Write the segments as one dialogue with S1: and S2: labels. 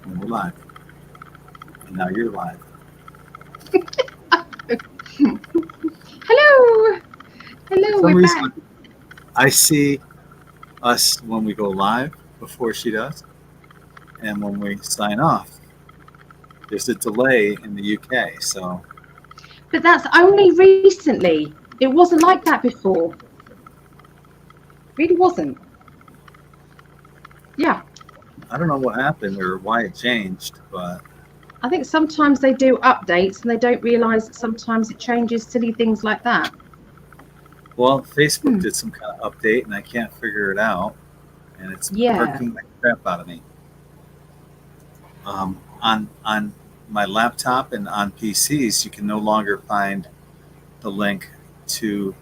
S1: And we're live. And now you're live.
S2: Hello. Hello,
S1: For some
S2: we're
S1: reason,
S2: back.
S1: I see us when we go live before she does. And when we sign off, there's a delay in the UK. So,
S2: But that's only recently. It wasn't like that before. Really wasn't. Yeah.
S1: I don't know what happened or why it changed, but
S2: I think sometimes they do updates and they don't realise that sometimes it changes silly things like that.
S1: well, Facebook did some kind of update and I can't figure it out. And it's
S2: Yeah.
S1: irking the crap out of me. On my laptop and on PCs, you can no longer find the link to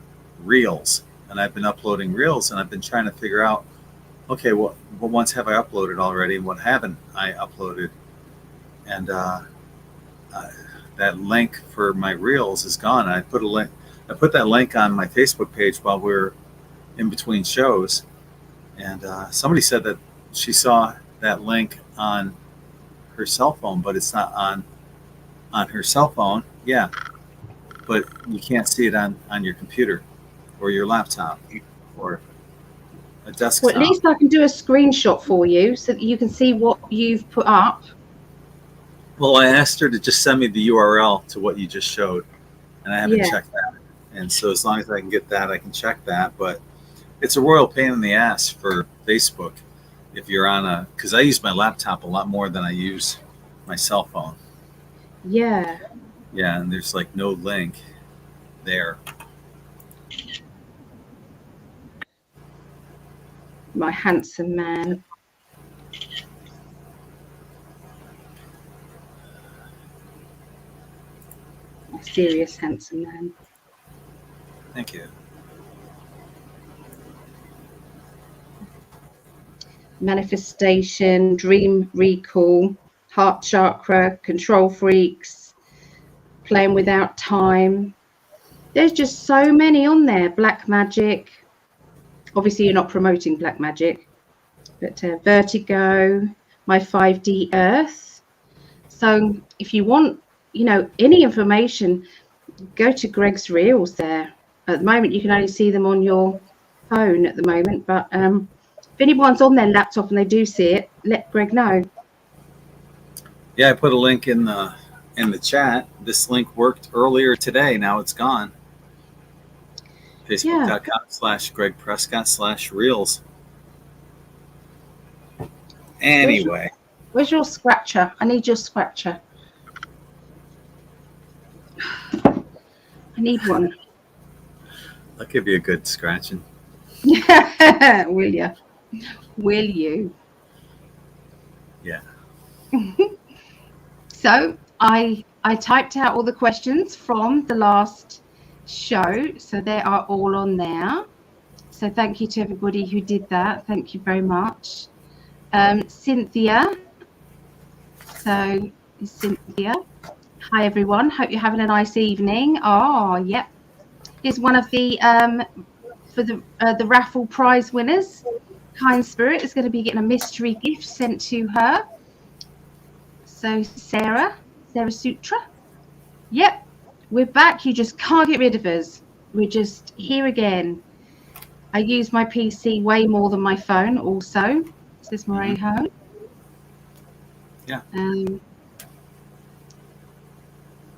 S1: Reels. And I've been uploading Reels and I've been trying to figure out, okay, what ones have I uploaded already and what haven't I uploaded? And that link for my Reels is gone. I put that link on my Facebook page while we were in between shows. And somebody said that she saw that link on her cell phone, but it's not on her cell phone. Yeah, but you can't see it on your computer or your laptop or a
S2: Well,
S1: desktop.
S2: at least I can do a screenshot for you so that you can see what you've put up.
S1: Well, I asked her to just send me the URL to what you just showed, and I haven't
S2: Yeah.
S1: checked that. And so as long as I can get that, I can check that. But it's a royal pain in the ass for Facebook if you're on because I use my laptop a lot more than I use my cell phone.
S2: Yeah.
S1: Yeah, and there's like no link there.
S2: My handsome man. My serious handsome man.
S1: Thank you.
S2: Manifestation, dream recall, heart chakra, control freaks, playing without time. There's just so many on there. Black magic. Obviously, you're not promoting black magic, but vertigo, my 5D earth. So if you want, any information, go to Gregg's Reels there. At the moment, you can only see them on your phone at the moment, but if anyone's on their laptop and they do see it, let Gregg know.
S1: Yeah, I put a link in the chat. This link worked earlier today. Now it's gone. Facebook.com/Gregg Prescott/Reels. Anyway.
S2: Where's your scratcher? I need your scratcher. I need one.
S1: I'll give you a good scratching.
S2: Will you? Will you?
S1: Yeah.
S2: So I typed out all the questions from the last show, so they are all on there. So thank you to everybody who did that. Thank you very much. Cynthia. So Cynthia. Hi everyone. Hope you're having a nice evening. Oh, yep. Here's one of the for the raffle prize winners. Kind Spirit is going to be getting a mystery gift sent to her. So Sarah Sutra. Yep, we're back. You just can't get rid of us. We're just here again. I use my PC way more than my phone also, says Marie Hone.
S1: Yeah.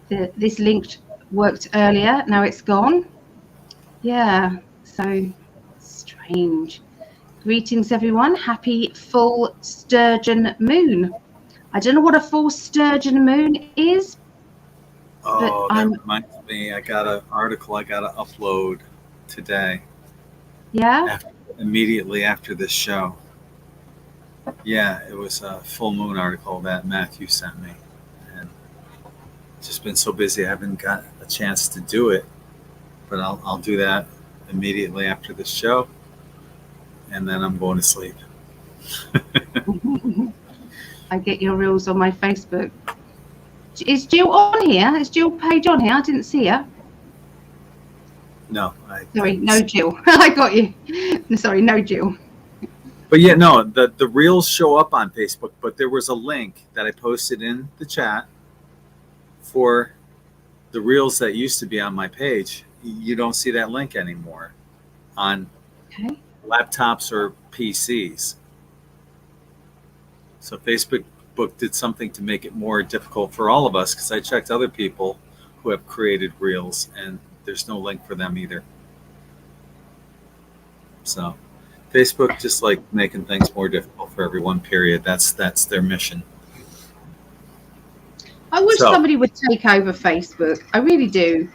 S2: This link worked earlier. Now it's gone. Yeah, so strange. Greetings, everyone. Happy full sturgeon moon. I don't know what a full sturgeon moon is.
S1: Oh, that reminds me. I got an article I got to upload today.
S2: Yeah?
S1: Immediately after this show. Yeah, it was a full moon article that Matthew sent me. And just been so busy I haven't got a chance to do it. But I'll do that immediately after this show. And then I'm going to sleep.
S2: I get your reels on my Facebook. Is Jill on here? Is Jill page on here? I didn't see her.
S1: No.
S2: Sorry, no Jill. I got you. Sorry, no Jill.
S1: But yeah, no, the reels show up on Facebook, but there was a link that I posted in the chat for the reels that used to be on my page. You don't see that link anymore on
S2: Okay.
S1: laptops or PCs. So Facebook did something to make it more difficult for all of us, because I checked other people who have created reels and there's no link for them either. So Facebook just like making things more difficult for everyone, period. That's their mission.
S2: I wish
S1: So-
S2: somebody would take over Facebook. I really do.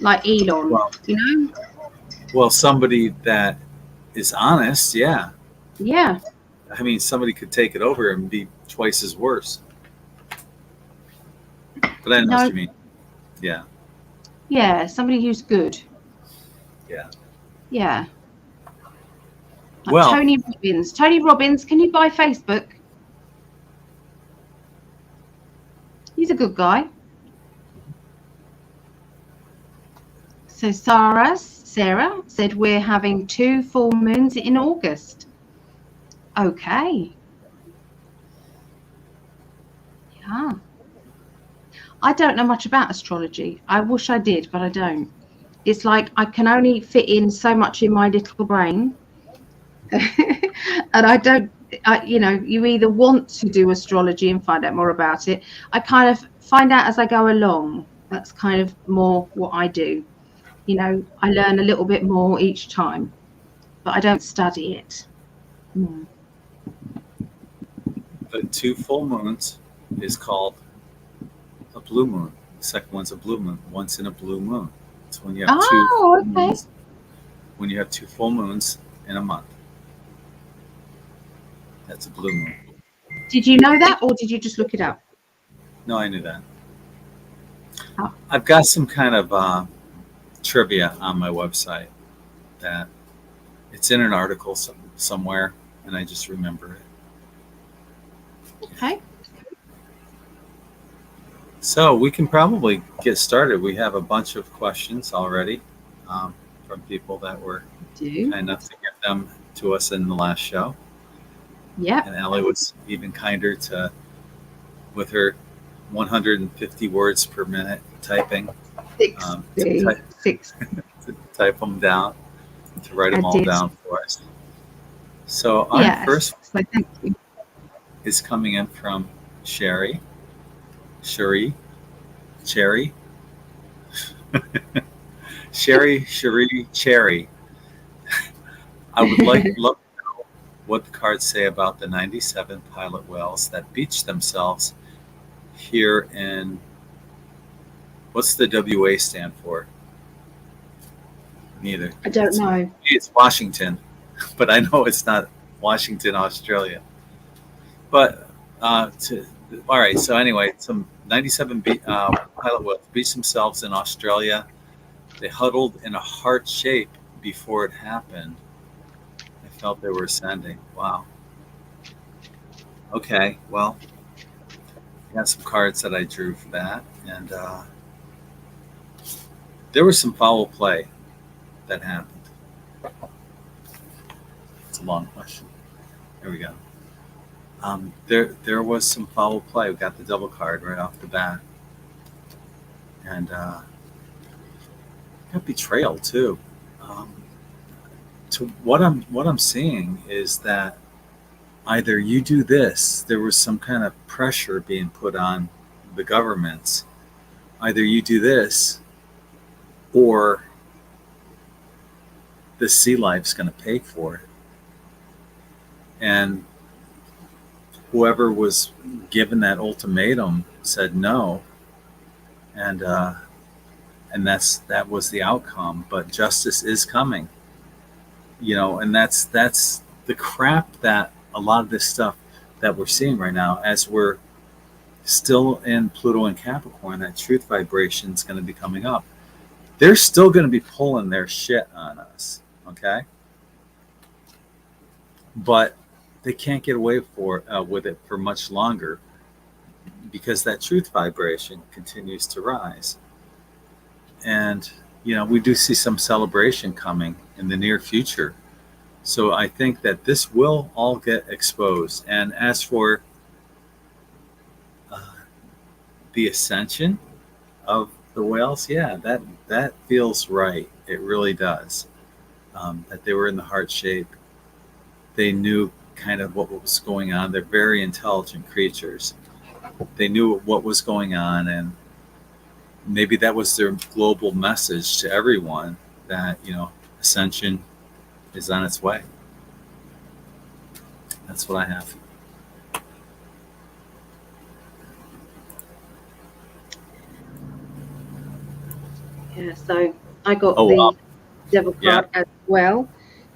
S2: Like Elon,
S1: Well-
S2: you know?
S1: Well, somebody that is honest, yeah.
S2: Yeah.
S1: I mean, somebody could take it over and be twice as worse. But I know what you mean. Yeah.
S2: Yeah, somebody who's good.
S1: Yeah.
S2: Yeah. Like
S1: Well-
S2: Tony Robbins. Tony Robbins, can you buy Facebook? He's a good guy. So Sarah said we're having 2 full moons in August. Okay. Yeah. I don't know much about astrology. I wish I did, but I don't. It's like I can only fit in so much in my little brain. And I don't, you either want to do astrology and find out more about it. I kind of find out as I go along. That's kind of more what I do. I learn a little bit more each time, but I don't study it.
S1: The 2 full moons is called a blue moon. The second one's a blue moon. Once in a blue moon. It's when you have 2 full
S2: okay.
S1: moons. When you have 2 full moons in a month. That's a blue moon.
S2: Did you know that, or did you just look it up?
S1: No, I knew that.
S2: Oh.
S1: I've got some kind of trivia on my website that it's in an article somewhere, and I just remember it.
S2: Okay.
S1: So we can probably get started. We have a bunch of questions already from people that were kind enough to get them to us in the last show.
S2: Yeah.
S1: And Ellie was even kinder with her 150 words per minute typing.
S2: 6.
S1: To type them down, to write them all down for us. So our first
S2: so thank you.
S1: is coming in from Cherry. Sherry. Cherry. I would love to know what the cards say about the 97 pilot whales that beached themselves here in, what's the WA stand for? Neither.
S2: I don't know.
S1: It's Washington, but I know it's not Washington, Australia. But all right. So anyway, some 97 pilot whales beached themselves in Australia. They huddled in a heart shape before it happened. I felt they were ascending. Wow. Okay. Well, I got some cards that I drew for that, and there was some foul play that happened. It's a long question. Here we go. There was some foul play. We got the double card right off the bat, and got betrayal too. To what I'm seeing is that either you do this. There was some kind of pressure being put on the governments. Either you do this, or the sea life's going to pay for it. And whoever was given that ultimatum said no, and that was the outcome. But justice is coming, and that's the crap that a lot of this stuff that we're seeing right now, as we're still in Pluto and Capricorn, that truth vibration is going to be coming up. They're still going to be pulling their shit on us, okay? But they can't get away with it for much longer, because that truth vibration continues to rise. And, we do see some celebration coming in the near future. So I think that this will all get exposed. And as for uh, the ascension of the whales, yeah, that feels right. It really does. That they were in the heart shape. They knew kind of what was going on. They're very intelligent creatures. They knew what was going on, and maybe that was their global message to everyone that, ascension is on its way. That's what I have.
S2: Yeah, so I got
S1: Oh,
S2: the
S1: wow.
S2: devil
S1: Yeah.
S2: card as well.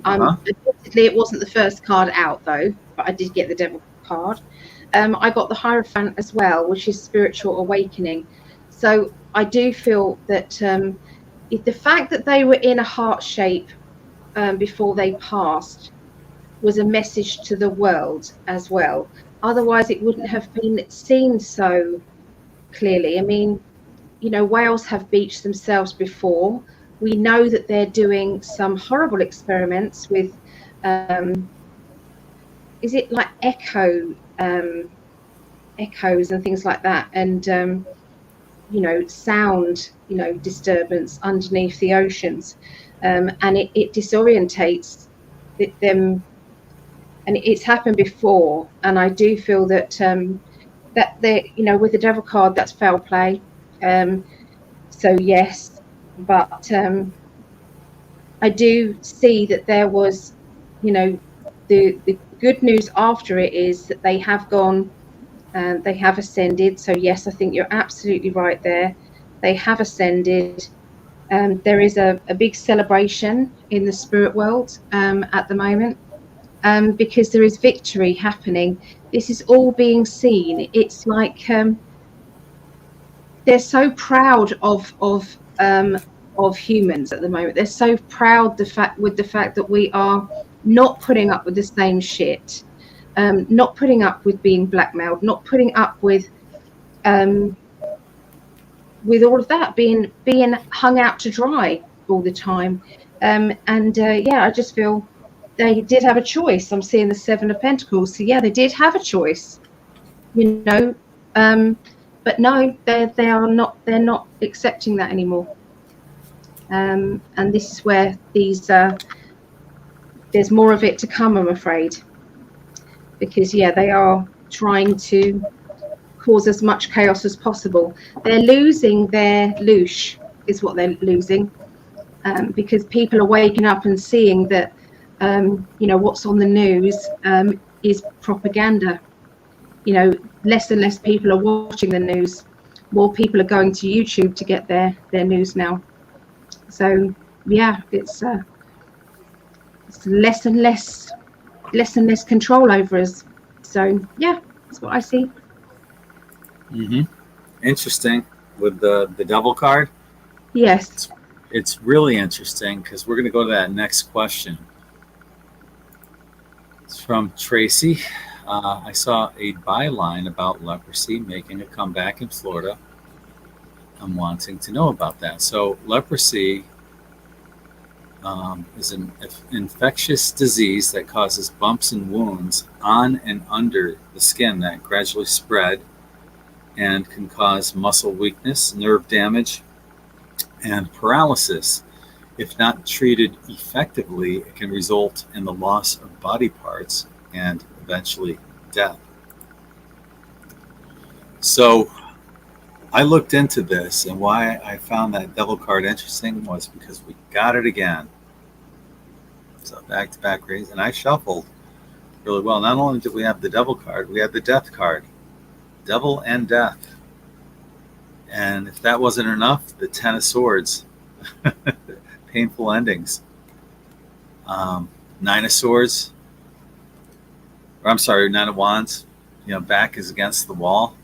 S1: Uh-huh.
S2: Admittedly, it wasn't the first card out though, but I did get the devil card. I got the Hierophant as well, which is spiritual awakening. So I do feel that the fact that they were in a heart shape before they passed was a message to the world as well. Otherwise, it wouldn't have been seen so clearly. I mean, whales have beached themselves before. We know that they're doing some horrible experiments with, is it like echoes and things like that, and sound, disturbance underneath the oceans, and it disorientates them, and it's happened before. And I do feel that that they, with the devil card, that's foul play. So yes, but I do see that there was, the good news after it is that they have gone and they have ascended. So yes, I think you're absolutely right there. They have ascended. There is a big celebration in the spirit world at the moment, because there is victory happening. This is all being seen. It's like they're so proud of humans at the moment. They're so proud with the fact that we are not putting up with the same shit, not putting up with being blackmailed, not putting up um, with all of that, being hung out to dry all the time. And yeah, I just feel they did have a choice. I'm seeing the Seven of Pentacles, so yeah, they did have a choice, you know. But no, they're not accepting that anymore. And this is where there's more of it to come, I'm afraid, because yeah, they are trying to cause as much chaos as possible. They're losing their loosh, is what they're losing, because people are waking up and seeing that what's on the news is propaganda. Less and less people are watching the news. More people are going to YouTube to get their news now. So yeah, it's less and less control over us. So yeah, that's what I see.
S1: Mm-hmm. Interesting with the devil card.
S2: Yes.
S1: It's really interesting because we're going to go to that next question. It's from Tracy. I saw a byline about leprosy making a comeback in Florida. I'm wanting to know about that. So leprosy is an infectious disease that causes bumps and wounds on and under the skin that gradually spread and can cause muscle weakness, nerve damage, and paralysis. If not treated effectively, it can result in the loss of body parts and eventually death. So I looked into this, and why I found that devil card interesting was because we got it again. So back to back raise, and I shuffled really well. Not only did we have the devil card, we had the death card, devil and death. And if that wasn't enough, the Ten of Swords, painful endings. Nine of Swords, or I'm sorry, Nine of Wands. Back is against the wall.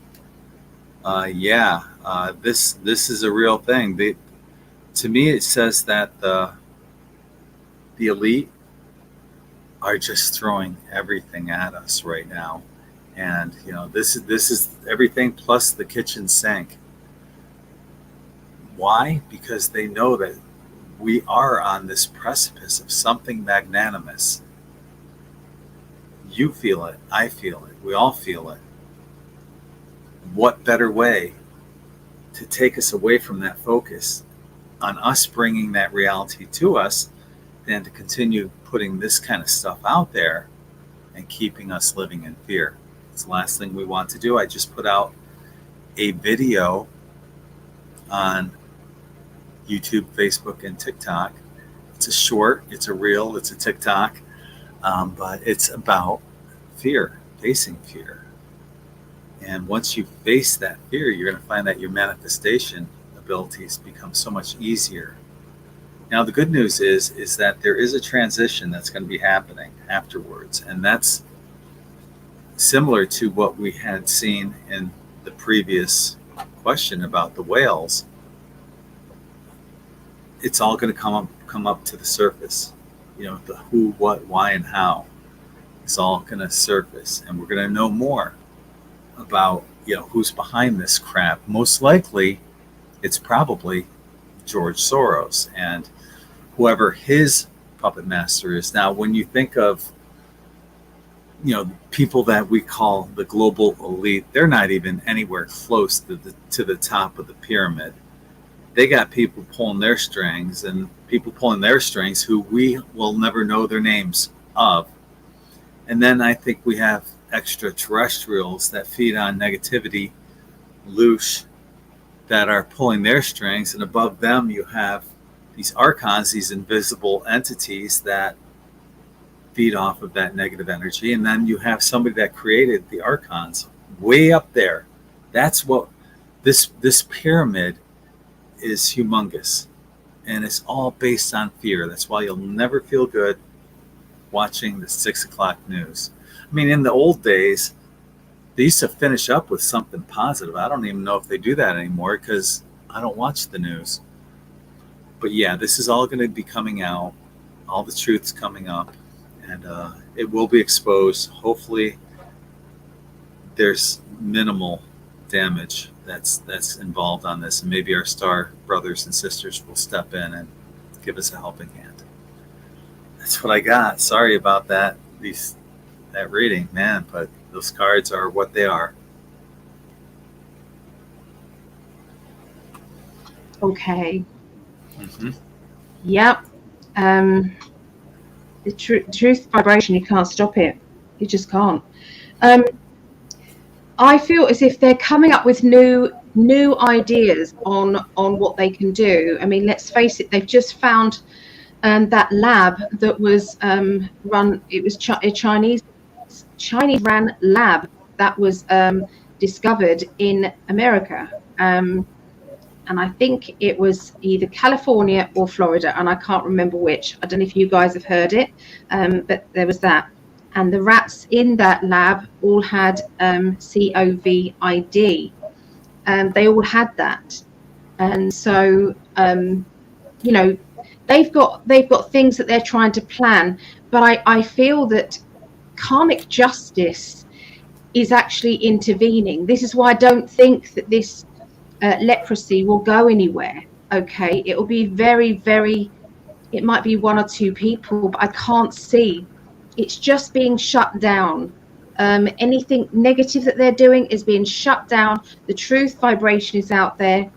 S1: This is a real thing. To me, it says that the elite are just throwing everything at us right now, and this is everything plus the kitchen sink. Why? Because they know that we are on this precipice of something magnanimous. You feel it. I feel it. We all feel it. What better way to take us away from that focus on us bringing that reality to us than to continue putting this kind of stuff out there and keeping us living in fear? It's the last thing we want to do. I just put out a video on YouTube, Facebook, and TikTok. It's a short, it's a reel, it's a TikTok, but it's about fear, facing fear. And once you face that fear, you're going to find that your manifestation abilities become so much easier. Now, the good news is that there is a transition that's going to be happening afterwards, and that's similar to what we had seen in the previous question about the whales. It's all going to come up to the surface. The who, what, why, and how is all going to surface, and we're going to know more about who's behind this crap. Most likely, it's probably George Soros and whoever his puppet master is. Now, when you think of people that we call the global elite, they're not even anywhere close to the top of the pyramid. They got people pulling their strings, and people pulling their strings who we will never know their names of. And then I think we have extraterrestrials that feed on negativity, loosh, that are pulling their strings, and above them you have these archons, these invisible entities that feed off of that negative energy. And then you have somebody that created the archons way up there. That's what this pyramid is, humongous, and it's all based on fear. That's why you'll never feel good watching the 6 o'clock news. I mean, in the old days, they used to finish up with something positive. I don't even know if they do that anymore because I don't watch the news. But yeah, this is all going to be coming out. All the truth's coming up, and it will be exposed. Hopefully, there's minimal damage that's involved on this, and maybe our star brothers and sisters will step in and give us a helping hand. That's what I got. Sorry about that reading, man, but those cards are what they are.
S2: Okay.
S1: Mm-hmm.
S2: Yep. The truth vibration, you can't stop it. You just can't. I feel as if they're coming up with new ideas on what they can do. I mean, let's face it, they've just found that lab that was run. It was a Chinese ran lab that was discovered in America, and I think it was either California or Florida, and I can't remember which. I don't know if you guys have heard it, but there was that. And the rats in that lab all had COVID. They all had that, and so they've got things that they're trying to plan. But I feel that karmic justice is actually intervening. This is why I don't think that this leprosy will go anywhere. Okay, it will be very, very. It might be one or two people, but I can't see. It's just being shut down. Anything negative that they're doing is being shut down. The truth vibration is out there.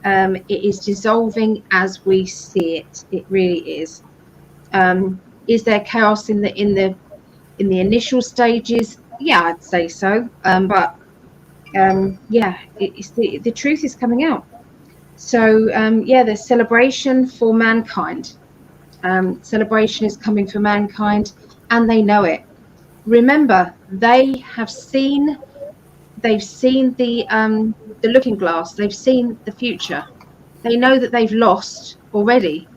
S2: It is dissolving as we see it. It really is. Is there chaos in the initial stages? Yeah, I'd say so. But it's the truth is coming out. So there's celebration for mankind. Celebration is coming for mankind. And they know it. Remember, they've seen the looking glass. They've seen the future. They know that they've lost already.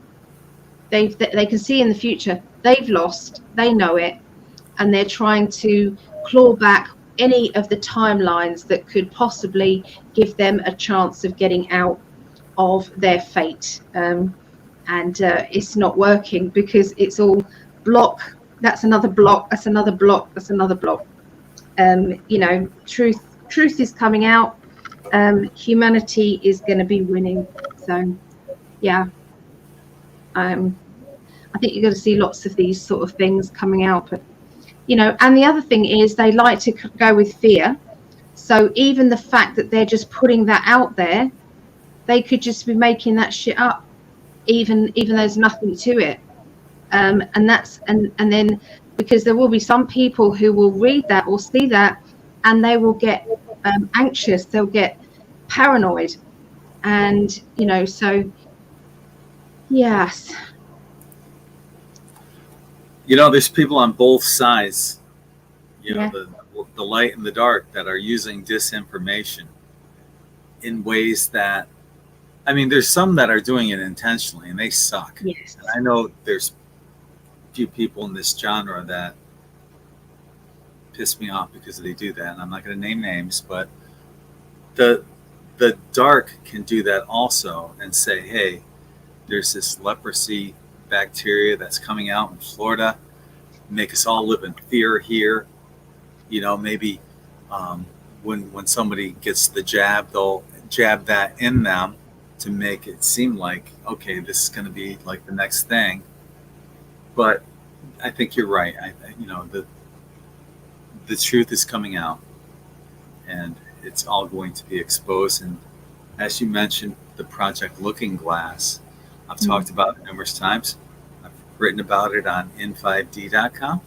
S2: They can see in the future. They've lost. They know it, and they're trying to claw back any of the timelines that could possibly give them a chance of getting out of their fate. And it's not working because it's all block. That's another block. That's another block. That's another block. Truth is coming out. Humanity is going to be winning. So, yeah. I think you're going to see lots of these sort of things coming out. But And the other thing is they like to go with fear. So even the fact that they're just putting that out there, they could just be making that shit up, even there's nothing to it. And then because there will be some people who will read that or see that, and they will get anxious, they'll get paranoid, and so yes.
S1: There's people on both sides,
S2: Yeah.
S1: the light and the dark, that are using disinformation in ways that, there's some that are doing it intentionally, and they suck.
S2: Yes.
S1: And I know there's a few people in this genre that piss me off because they do that, and I'm not going to name names, but the dark can do that also, and say, hey, there's this leprosy bacteria that's coming out in Florida, make us all live in fear here. Maybe when somebody gets the jab, they'll jab that in them to make it seem like, okay, this is going to be like the next thing. But I think you're right. The truth is coming out, and it's all going to be exposed. And as you mentioned, the Project Looking Glass, I've talked about it numerous times. I've written about it on in5d.com.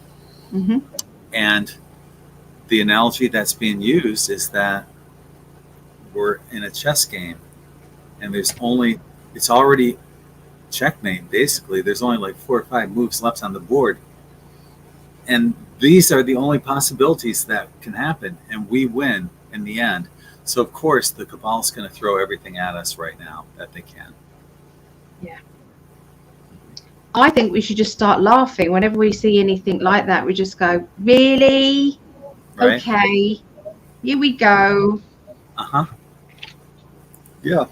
S2: Mm-hmm.
S1: And the analogy that's being used is that we're in a chess game, and it's already checkmate, basically. There's only like 4 or 5 moves left on the board. And these are the only possibilities that can happen, and we win in the end. So, of course, the cabal is going to throw everything at us right now that they can.
S2: Yeah. I think we should just start laughing whenever we see anything like that. We just go, really?
S1: Right?
S2: Okay, here we go.
S1: Uh-huh. Yeah.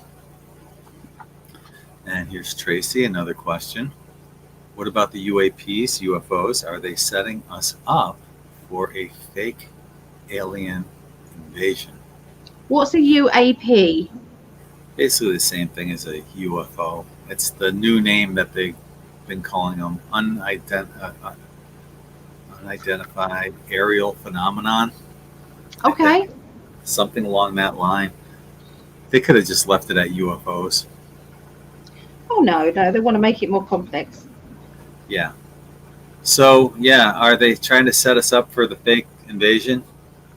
S1: And here's Tracy, another question. What about the UAPs, UFOs? Are they setting us up for a fake alien invasion?
S2: What's a UAP?
S1: Basically the same thing as a UFO. It's the new name that they've been calling them, unidentified aerial phenomenon.
S2: Okay.
S1: Something along that line. They could have just left it at UFOs.
S2: Oh, no, they want to make it more complex.
S1: Yeah. So, yeah, are they trying to set us up for the fake invasion?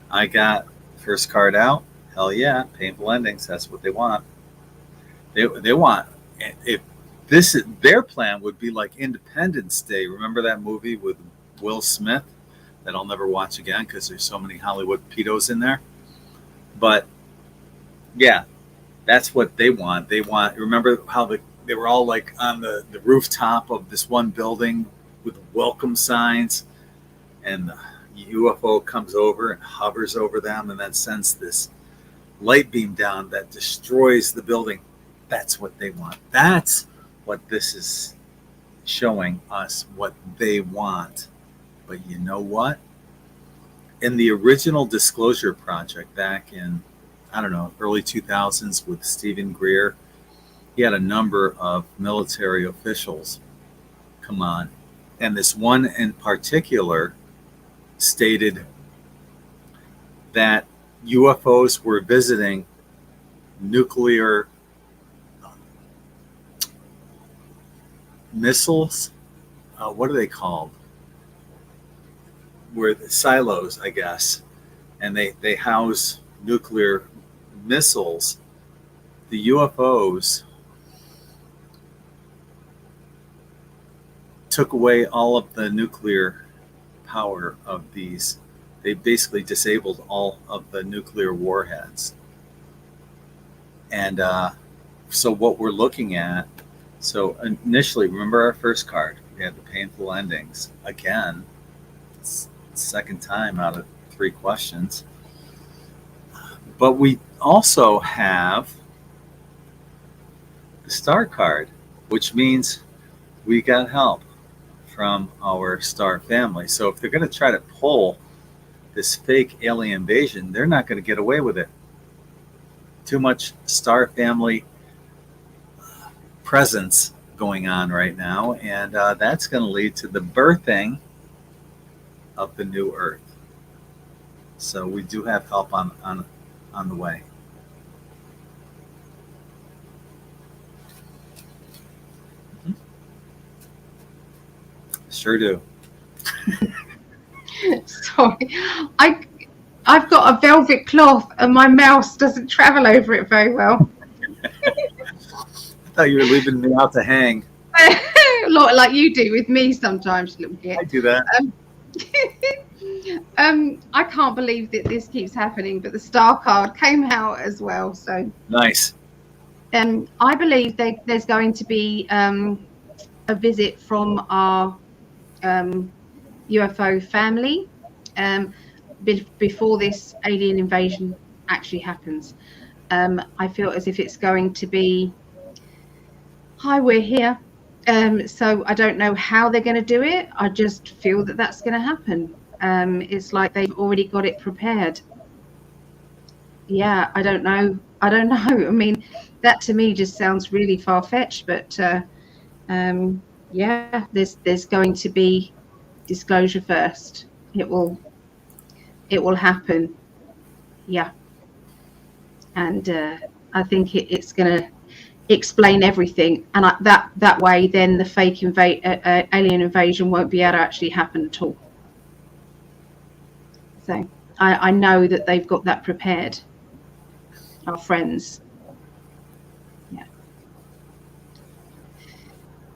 S1: I got first card out. Hell yeah, painful endings. That's what they want. They want, if this is their plan, would be like Independence Day. Remember that movie with Will Smith that I'll never watch again because there's so many Hollywood pedos in there. But yeah, that's what they want. They want. Remember how they were all like on the rooftop of this one building with welcome signs, and the UFO comes over and hovers over them and then sends this light beam down that destroys the building. That's what they want. That's what this is showing us, what they want. But you know what? In the original Disclosure Project back in, early 2000s with Stephen Greer, he had a number of military officials come on. And this one in particular stated that UFOs were visiting nuclear missiles. What are they called? Where the silos, I guess. And they house nuclear missiles. The UFOs took away all of the nuclear power of these. They basically disabled all of the nuclear warheads. And so what we're looking at, so initially, remember our first card, we had the painful endings. Again, it's the second time out of 3 questions. But we also have the star card, which means we got help from our star family. So if they're going to try to pull this fake alien invasion, they're not going to get away with it. Too much star family presence going on right now, and that's going to lead to the birthing of the new Earth. So we do have help on the way. Sure do.
S2: Sorry, I've got a velvet cloth and my mouse doesn't travel over it very well.
S1: I thought you were leaving me out to hang.
S2: A lot like you do with me sometimes, little bit.
S1: I do that.
S2: I can't believe that this keeps happening, but the star card came out as well. So
S1: Nice.
S2: I believe there's going to be a visit from our UFO family before this alien invasion actually happens. I feel as if it's going to be, hi, we're here. So I don't know how they're going to do it. I just feel that that's going to happen. It's like they've already got it prepared. Yeah, I don't know. I mean, that to me just sounds really far-fetched, but yeah, there's going to be disclosure first. It will happen. Yeah. And I think it's going to explain everything, and that way then the fake alien invasion won't be able to actually happen at all. So I know that they've got that prepared, our friends. Yeah,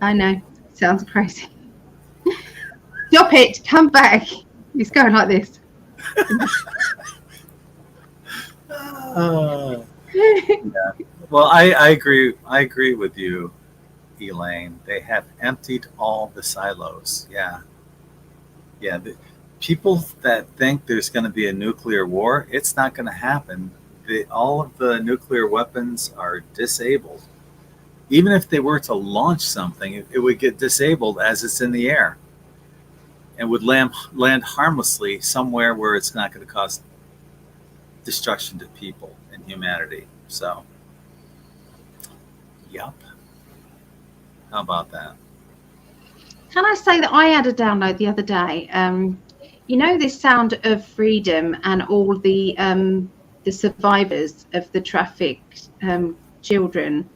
S2: I know, sounds crazy. Stop it, come back. It's going like this.
S1: Yeah. Well, I agree with you, Elaine. They have emptied all the silos. Yeah. The people that think there's going to be a nuclear war, it's not going to happen. All of the nuclear weapons are disabled. Even if they were to launch something, it would get disabled as it's in the air and would land harmlessly somewhere where it's not going to cause destruction to people and humanity. So, yep. How about that?
S2: Can I say that I had a download the other day? You know, this Sound of Freedom and all the survivors of the trafficked children.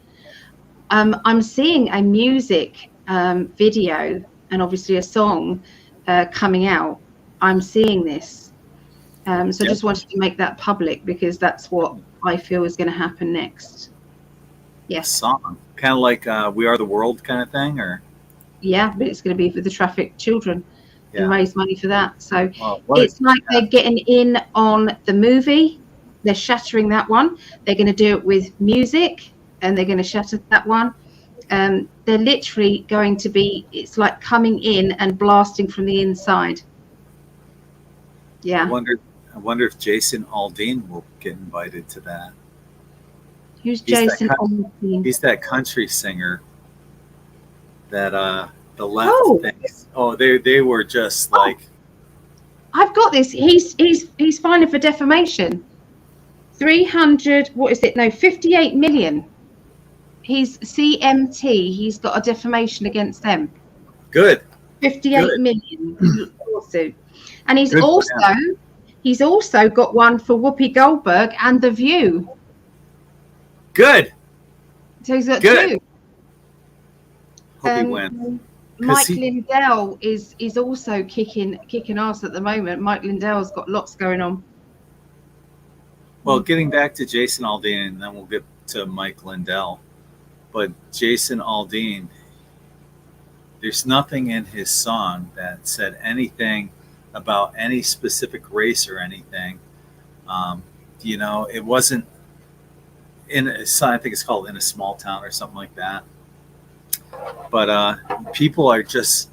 S2: I'm seeing a music video and obviously a song coming out. I'm seeing this. So I just wanted to make that public because that's what I feel is going to happen next. Yes.
S1: Song. Kind of like We Are the World kind of thing, or?
S2: Yeah, but it's going to be for the trafficked children.
S1: Yeah.
S2: And raise money for that. So
S1: well,
S2: it's like they're getting in on the movie. They're shattering that one. They're going to do it with music, and they're going to shatter that one. They're literally going to be, it's like coming in and blasting from the inside. Yeah.
S1: I wonder if Jason Aldean will get invited to that.
S2: Who's Jason Aldean?
S1: He's that country singer that the left thinks. Oh, they were just like.
S2: I've got this. He's filing for defamation. 300. What is it? No, 58 million. He's CMT. He's got a defamation against them.
S1: Good.
S2: 58 million lawsuit, and he's also got one for Whoopi Goldberg and The View.
S1: Good.
S2: So he's got two.
S1: Hope he wins.
S2: Mike Lindell is also kicking ass at the moment. Mike Lindell's got lots going on.
S1: Well, getting back to Jason Aldean, and then we'll get to Mike Lindell. But Jason Aldean, there's nothing in his song that said anything about any specific race or anything. You know, it wasn't I think it's called In a Small Town or something like that. But people are just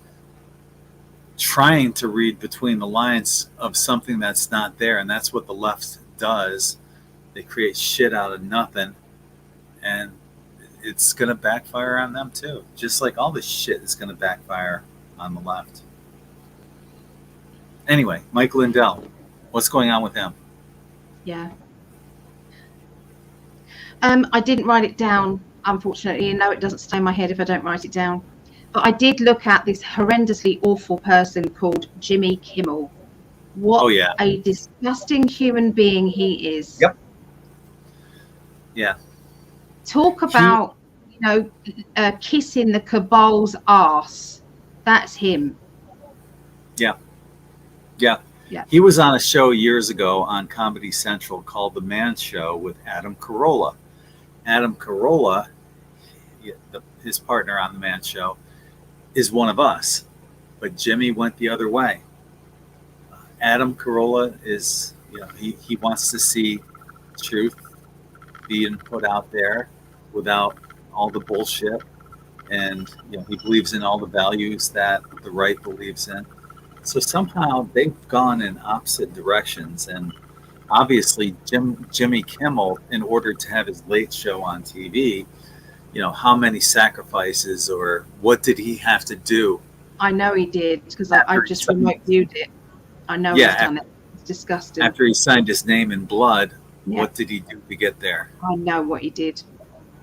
S1: trying to read between the lines of something that's not there, and that's what the left does. They create shit out of nothing, and it's going to backfire on them too. Just like all this shit is going to backfire on the left. Anyway, Mike Lindell, what's going on with him?
S2: Yeah. I didn't write it down, unfortunately. You know, it doesn't stay in my head if I don't write it down. But I did look at this horrendously awful person called Jimmy Kimmel. What
S1: Oh yeah.
S2: a disgusting human being he is.
S1: Yep. Yeah.
S2: Talk
S1: He.
S2: about, kissing the cabal's ass. That's him.
S1: Yeah. Yeah.
S2: Yeah.
S1: He was on a show years ago on Comedy Central called The Man Show with Adam Carolla. Adam Carolla, his partner on The Man Show, is one of us, but Jimmy went the other way. Adam Carolla is, he wants to see truth being put out there without all the bullshit, and he believes in all the values that the right believes in. So somehow they've gone in opposite directions, and obviously Jimmy Kimmel, in order to have his late show on TV, how many sacrifices or what did he have to do?
S2: I know he did, because I just remote viewed it. I know he's done it. It's disgusting.
S1: After he signed his name in blood,
S2: Yeah.
S1: what did he do to get there?
S2: I know what he did.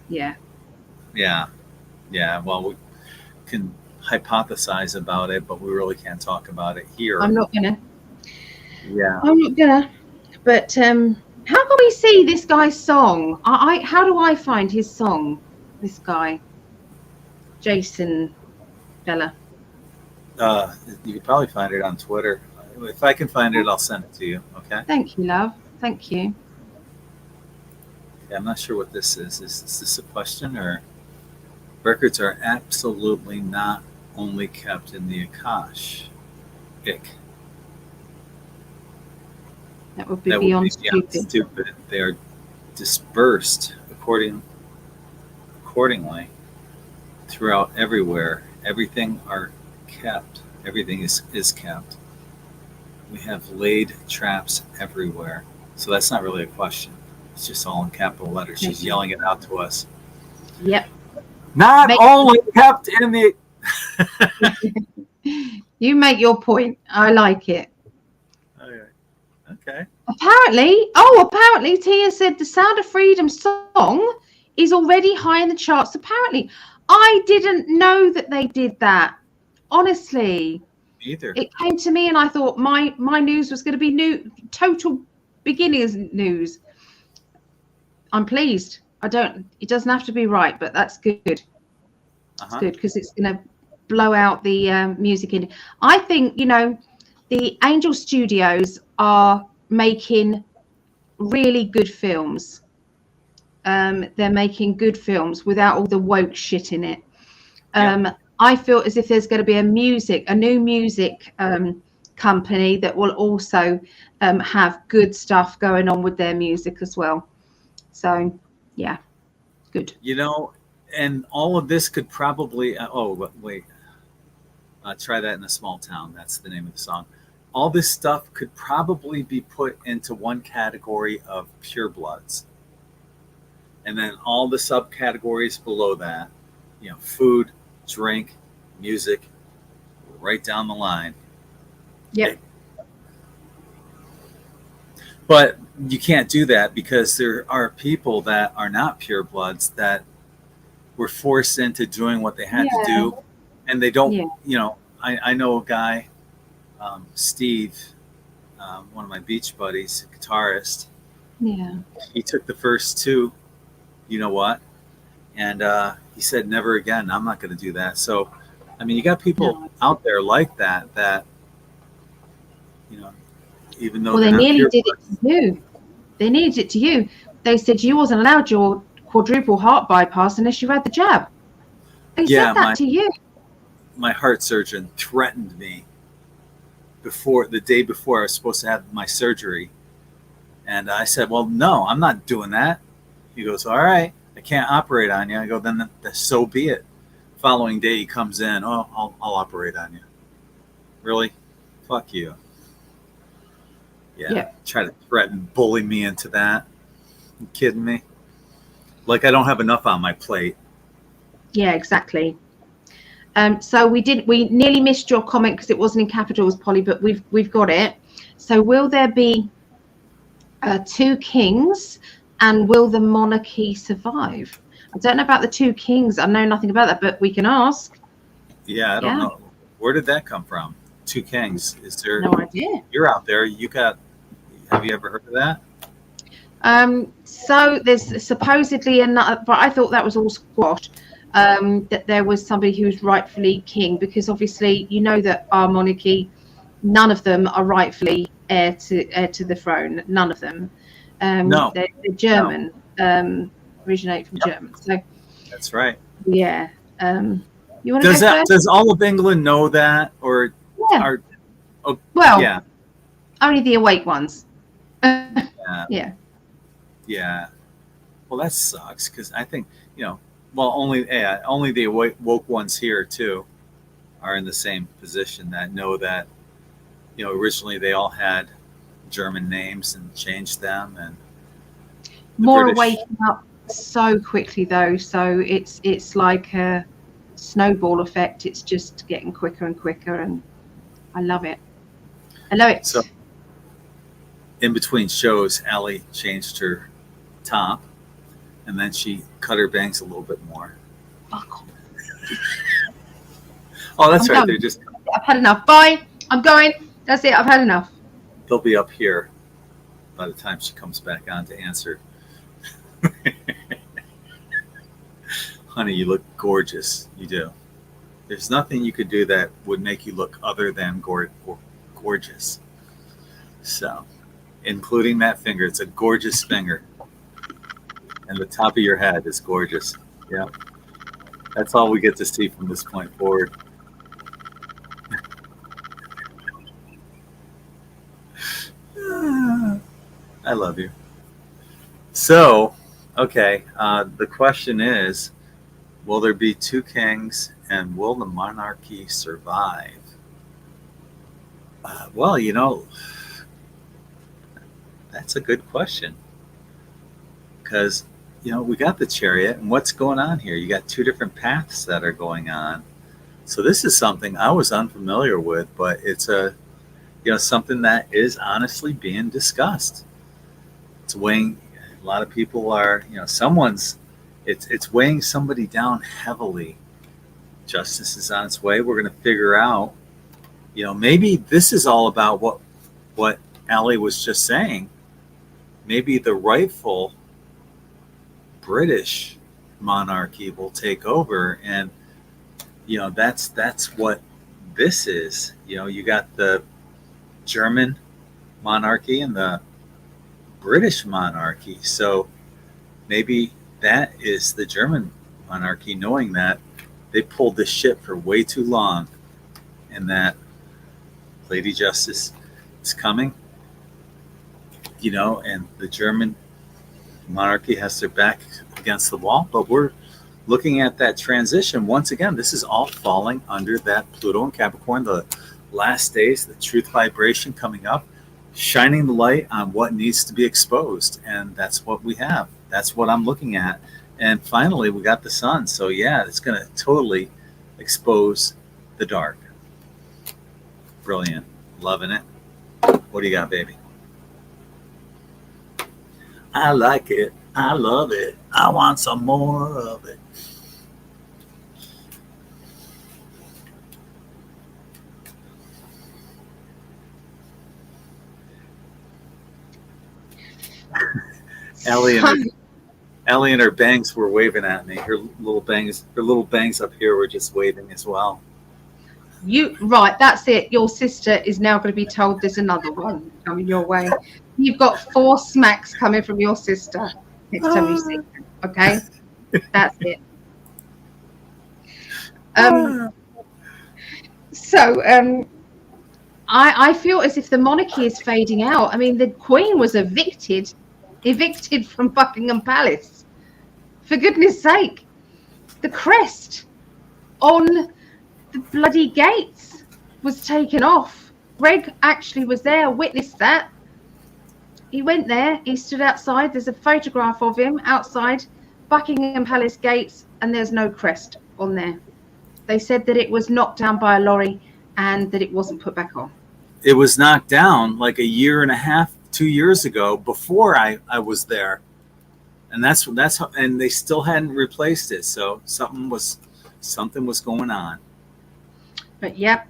S2: Yeah.
S1: Yeah. Well, we can hypothesize about it, but we really can't talk about it here.
S2: I'm not gonna.
S1: Yeah.
S2: I'm not gonna. But how can we see this guy's song? How do I find his song? This guy, Jason Bella.
S1: You could probably find it on Twitter. If I can find it, I'll send it to you. Okay.
S2: Thank you, love. Thank you.
S1: Yeah, I'm not sure what this is. Is this a question or? Records are absolutely not only kept in the Akash.
S2: That would be beyond
S1: stupid. They are dispersed accordingly throughout everywhere. Everything are kept. Everything is kept. We have laid traps everywhere. So that's not really a question. It's just all in capital letters. She's yelling it out to us.
S2: Yep.
S1: Not only kept in the.
S2: You make your point. I like it.
S1: Okay.
S2: Apparently, Tia said the Sound of Freedom song is already high in the charts. Apparently, I didn't know that they did that. Honestly,
S1: Either.
S2: It came to me, and I thought my news was going to be total beginners news. I'm pleased. It doesn't have to be right, but that's good. It's good because it's going to blow out the music industry. I think, the Angel Studios are making really good films. They're making good films without all the woke shit in it. I feel as if there's going to be a new music company that will also have good stuff going on with their music as well. So, yeah, good.
S1: And all of this could probably. Wait. Try that in a small town. That's the name of the song. All this stuff could probably be put into one category of purebloods. And then all the subcategories below that, food, drink, music, right down the line.
S2: Yep.
S1: But you can't do that because there are people that are not purebloods that were forced into doing what they had to do. And they don't, I know a guy, Steve, one of my beach buddies, a guitarist.
S2: Yeah.
S1: He took the first two, and he said, never again, I'm not going to do that. So, you got people out there like that, even though
S2: they nearly did it to you. They needed it to you. They said you wasn't allowed your quadruple heart bypass unless you had the jab. They said that to you.
S1: My heart surgeon threatened me the day before I was supposed to have my surgery. And I said, well, no, I'm not doing that. He goes, all right, I can't operate on you. I go, then so be it. Following day he comes in, I'll operate on you. Really? Fuck you. Yeah. Try to threaten, bully me into that. You kidding me? Like I don't have enough on my plate.
S2: Yeah, exactly. So we nearly missed your comment because it wasn't in capitals, Polly, but we've got it. So will there be two kings, and will the monarchy survive? I don't know about the two kings. I know nothing about that, but we can ask.
S1: Yeah, I don't know. Where did that come from? two kings. Is there?
S2: No idea.
S1: You're out there. Have you ever heard of that?
S2: So there's supposedly another, but I thought that was all squashed. That there was somebody who was rightfully king, because obviously you know that our monarchy, none of them are rightfully heir to the throne. None of them.
S1: No.
S2: They're German. Originate from German. So
S1: that's right.
S2: yeah. You want to go first?
S1: Does all of England know that, or
S2: yeah? Well,
S1: yeah.
S2: Only the awake ones.
S1: Yeah. Yeah. Well, that sucks, because I think, only the woke ones here too are in the same position, that know that, originally they all had German names and changed them, and
S2: more are waking up so quickly though, so it's like a snowball effect. It's just getting quicker and quicker, and I love it.
S1: So in between shows, Allie changed her top, and then she cut her bangs a little bit more.
S2: Fuck.
S1: Oh, that's right. They're just.
S2: I've had enough. Bye. I'm going. That's it. I've had enough.
S1: They'll be up here by the time she comes back on to answer. Honey, you look gorgeous. You do. There's nothing you could do that would make you look other than gorgeous. So, including that finger. It's a gorgeous finger. And the top of your head is gorgeous. Yeah. That's all we get to see from this point forward. I love you. So, okay. The question is, will there be two kings, and will the monarchy survive? Well, that's a good question. Because, we got the chariot, and what's going on here? You got two different paths that are going on. So this is something I was unfamiliar with, but it's something that is honestly being discussed. It's weighing, a lot of people are, it's weighing somebody down heavily. Justice is on its way. We're going to figure out, maybe this is all about what Allie was just saying. Maybe the rightful British monarchy will take over, and that's what this is. You got the German monarchy and the British monarchy, so maybe that is the German monarchy, knowing that they pulled this shit for way too long, and that Lady Justice is coming, and the German monarchy has their back against the wall. But we're looking at that transition once again. This is all falling under that Pluto and Capricorn, the last days, the truth vibration coming up, shining the light on what needs to be exposed, and that's what we have. That's what I'm looking at. And finally, we got the sun. So yeah, it's going to totally expose the dark. Brilliant. Loving it. What do you got, baby? I like it. I love it. I want some more of it. Allie and her bangs were waving at me. Her little bangs up here were just waving as well.
S2: Right, that's it. Your sister is now going to be told there's another one coming your way. You've got 4 smacks coming from your sister next time you see her. Okay, that's it. I feel as if the monarchy is fading out. I mean, the Queen was evicted from Buckingham Palace. For goodness sake, the crest on the bloody gates was taken off. Gregg actually was there, witnessed that. He went there, he stood outside. There's a photograph of him outside Buckingham Palace gates, and there's no crest on there. They said that it was knocked down by a lorry and that it wasn't put back on.
S1: It was knocked down like a year and a half, 2 years ago, before I was there. And that's how, and they still hadn't replaced it. So something was going on.
S2: But yep,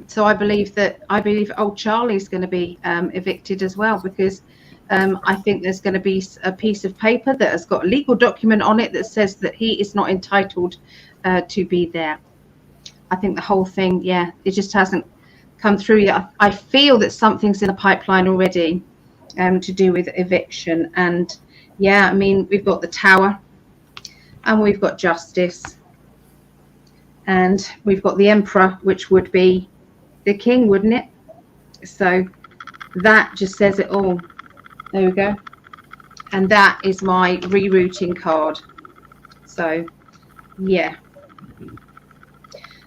S2: So I believe old Charlie's going to be evicted as well, because I think there's going to be a piece of paper that has got a legal document on it that says that he is not entitled to be there. I think the whole thing, it just hasn't come through yet. I feel that something's in the pipeline already to do with eviction. And I mean, we've got the Tower, and we've got Justice, and we've got the Emperor, which would be the King, wouldn't it? So that just says it all. There we go. And that is my rerouting card. So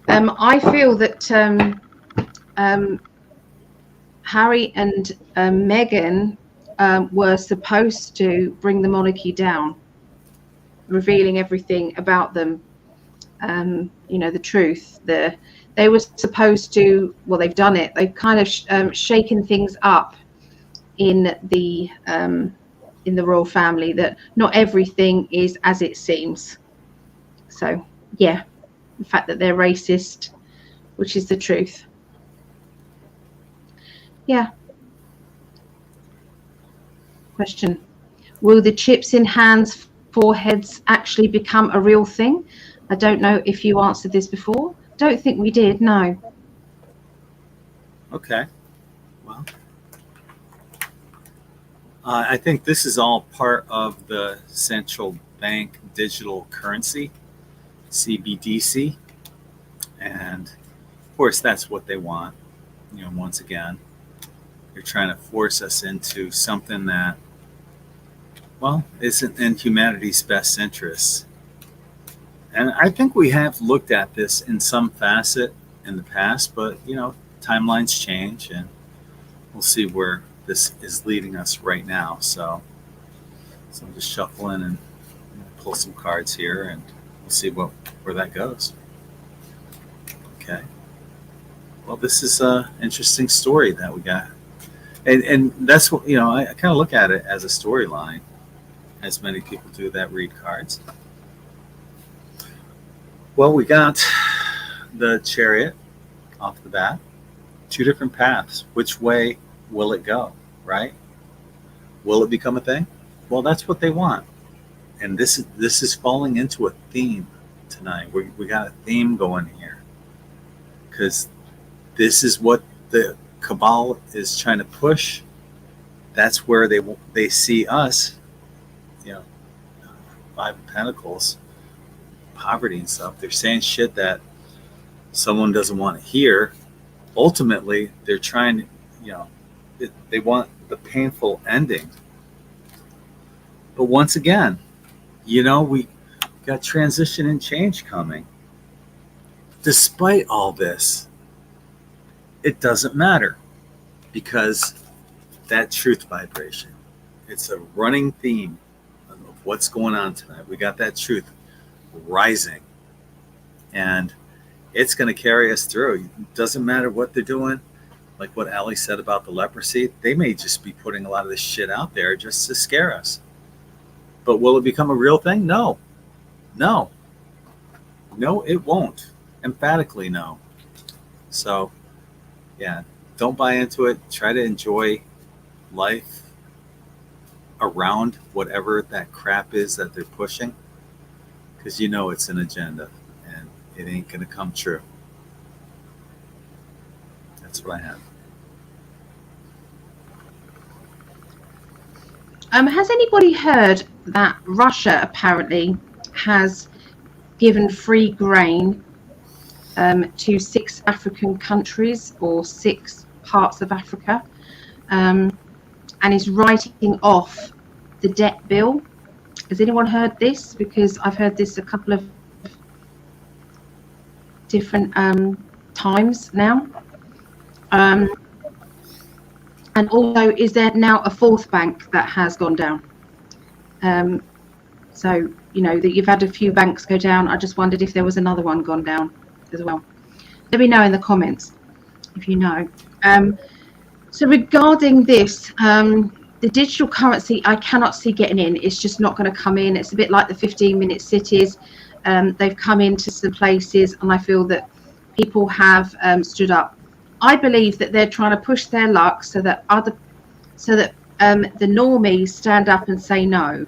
S2: I feel that Harry and Meghan were supposed to bring the monarchy down, revealing everything about them, the truth. They were supposed to, well, they've done it. They've kind of shaken things up in the royal family, that not everything is as it seems. So the fact that they're racist, which is the truth. Question: will the chips in hands, foreheads actually become a real thing? I don't know if you answered this before. Don't think we did. No.
S1: Okay. Well, I think this is all part of the central bank digital currency, CBDC. And of course, that's what they want. Once again, they're trying to force us into something that, well, isn't in humanity's best interests. And I think we have looked at this in some facet in the past, but, timelines change, and we'll see where this is leading us right now. So I'm just shuffling and pull some cards here, and we'll see where that goes. Okay. Well, this is an interesting story that we got. And that's what, I kind of look at it as a storyline, as many people do that read cards. Well, we got the Chariot off the bat. Two different paths. Which way will it go, right? Will it become a thing? Well, that's what they want. And this is falling into a theme tonight. We got a theme going here, because this is what the cabal is trying to push. That's where they see us, Five of Pentacles, poverty and stuff. They're saying shit that someone doesn't want to hear. Ultimately, they're trying to, they want the painful ending. But once again, we got transition and change coming. Despite all this, it doesn't matter, because that truth vibration, it's a running theme of what's going on tonight. We got that truth rising, and it's going to carry us through. It doesn't matter what they're doing. Like what Ali said about the leprosy, they may just be putting a lot of this shit out there just to scare us. But will it become a real thing? No, it won't. Emphatically no. So don't buy into it. Try to enjoy life around whatever that crap is that they're pushing, because it's an agenda, and it ain't going to come true. That's what I have.
S2: Has anybody heard that Russia apparently has given free grain to 6 African countries, or 6 parts of Africa, and is writing off the debt bill? Has anyone heard this? Because I've heard this a couple of different times now. And also, is there now a 4th bank that has gone down? So, that you've had a few banks go down. I just wondered if there was another one gone down as well. Let me know in the comments if you know. So regarding this, the digital currency, I cannot see getting in. It's just not going to come in. It's a bit like the 15-minute cities. They've come into some places, and I feel that people have stood up I believe that they're trying to push their luck so that the normies stand up and say no.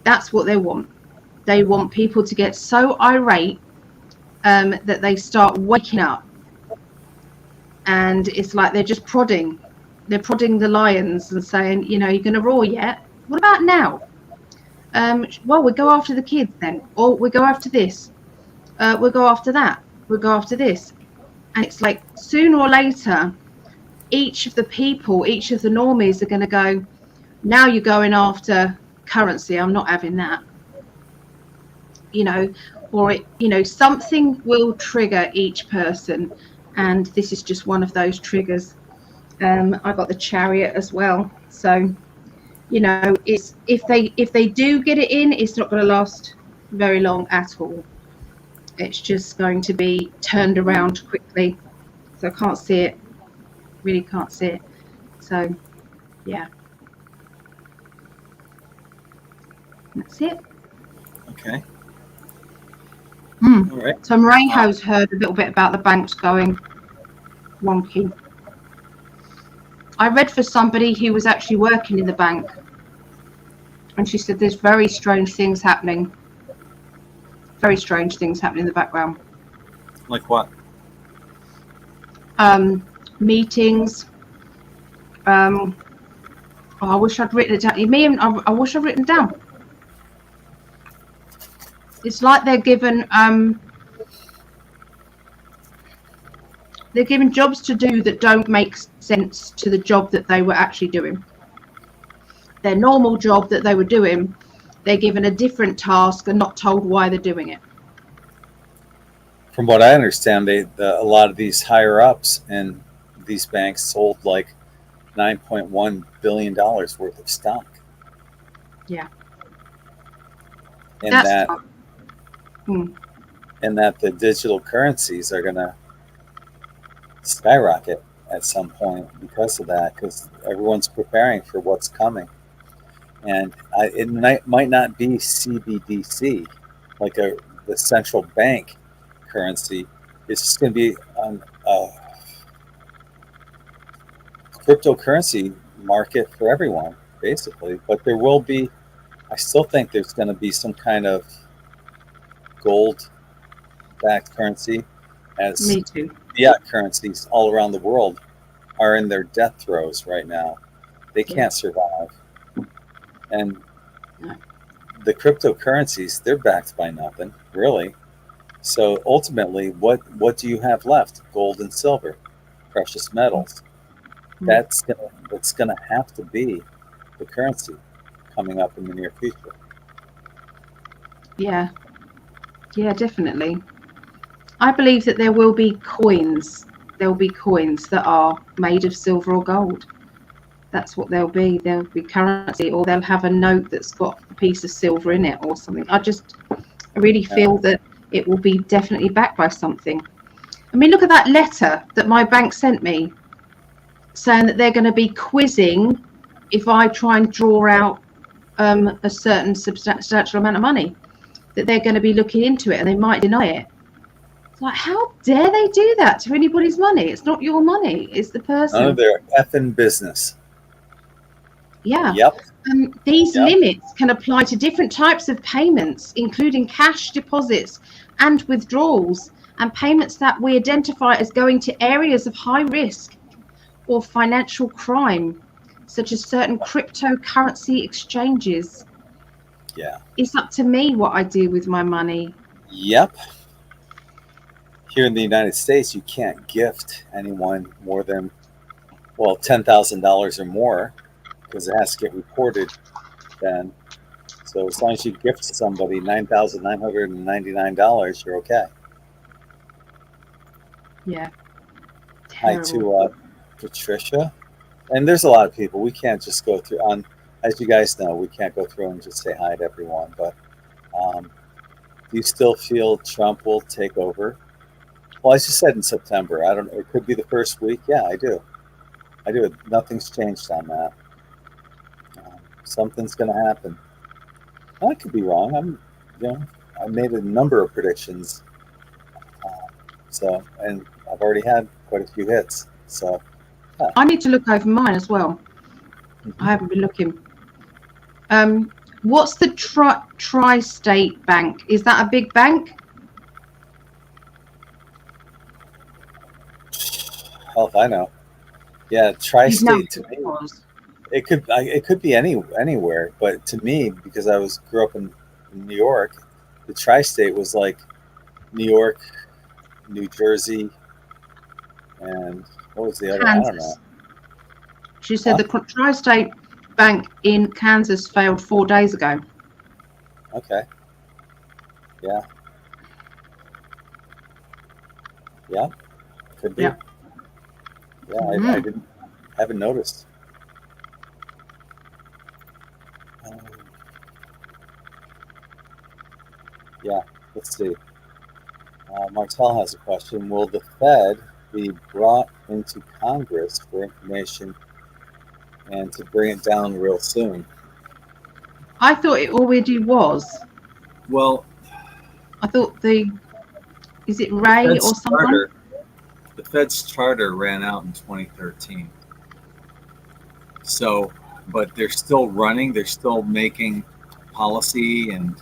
S2: That's what they want. They want people to get so irate that they start waking up, and it's like they're just prodding. They're prodding the lions and saying, you know, you're going to roar yet? What about now? Well, we'll go after the kids then, or we'll go after this. We'll go after that. We'll go after this. And it's like sooner or later, each of the people, each of the normies are going to go, now you're going after currency. I'm not having that. You know, or it, you know, something will trigger each person. And this is just one of those triggers. I got the Chariot as well. So, you know, it's if they do get it in, it's not going to last very long at all. It's just going to be turned around quickly. So I can't see it. Really can't see it. So, yeah. That's it.
S1: Okay.
S2: All
S1: right.
S2: So Marejo's heard a little bit about the banks going wonky. I read for somebody who was actually working in the bank, and she said there's very strange things happening. Very strange things happening in the background.
S1: Like what?
S2: Meetings. Oh, I wish I'd written it down. I wish I'd written it down. It's like they're given jobs to do that don't make sense to the job that they were actually doing. Their normal job that they were doing, they're given a different task and not told why they're doing it.
S1: From what I understand, a lot of these higher ups in these banks sold like $9.1 billion worth of stock.
S2: Yeah.
S1: And that the digital currencies are going to skyrocket at some point because of that, because everyone's preparing for what's coming. And it might not be CBDC, like the central bank currency. It's just going to be a cryptocurrency market for everyone, basically. But there will be, I still think there's going to be some kind of gold-backed currency, as
S2: Me too.
S1: fiat currencies all around the world are in their death throes right now. They can't survive. And the cryptocurrencies, they're backed by nothing, really. So ultimately, what do you have left? Gold and silver, precious metals. That's gonna have to be the currency coming up in the near future.
S2: Yeah, definitely. I believe that there will be coins. There will be coins that are made of silver or gold. That's what they'll be. They'll be currency, or they'll have a note that's got a piece of silver in it or something. I really feel that it will be definitely backed by something. I mean, look at that letter that my bank sent me saying that they're going to be quizzing if I try and draw out a certain substantial amount of money, that they're going to be looking into it and they might deny it. It's like, how dare they do that to anybody's money? It's not your money. It's the person.
S1: None of their effing business.
S2: Yeah.
S1: Yep.
S2: These limits can apply to different types of payments, including cash deposits and withdrawals, and payments that we identify as going to areas of high risk or financial crime, such as certain cryptocurrency exchanges.
S1: Yeah.
S2: It's up to me what I do with my money.
S1: Yep. Here in the United States, you can't gift anyone more than, well, $10,000 or more, because it has to get reported then. So as long as you gift somebody $9,999, you're okay.
S2: Yeah.
S1: Hi to Patricia. And there's a lot of people. We can't just go through, as you guys know, we can't go through and just say hi to everyone. But do you still feel Trump will take over? Well, as you said, in September. I don't know. It could be the first week. Yeah, I do. Nothing's changed on that. Something's going to happen. I could be wrong. I made a number of predictions. And I've already had quite a few hits. So
S2: I need to look over mine as well. I haven't been looking. What's the Tri-State Bank? Is that a big bank?
S1: hell if I know. Yeah,
S2: You've
S1: tri-state to
S2: known
S1: me.
S2: it was.
S1: It could be anywhere, but to me, because I grew up in New York, the tri-state was like New York, New Jersey, and what was the other? I don't know.
S2: Kansas. She said
S1: Huh?
S2: the Tri-State Bank in Kansas failed 4 days ago.
S1: Okay. Yeah. Yeah. Could be.
S2: Yeah.
S1: Yeah. I
S2: Mhm.
S1: haven't noticed. Um, yeah. Let's see. Martel has a question. Will the Fed be brought into Congress for information and to bring it down real soon?
S2: I thought it already was.
S1: Well,
S2: I thought is it
S1: the
S2: Ray
S1: Fed's
S2: or someone?
S1: charter ran out in 2013. So, but they're still running. They're still making policy, and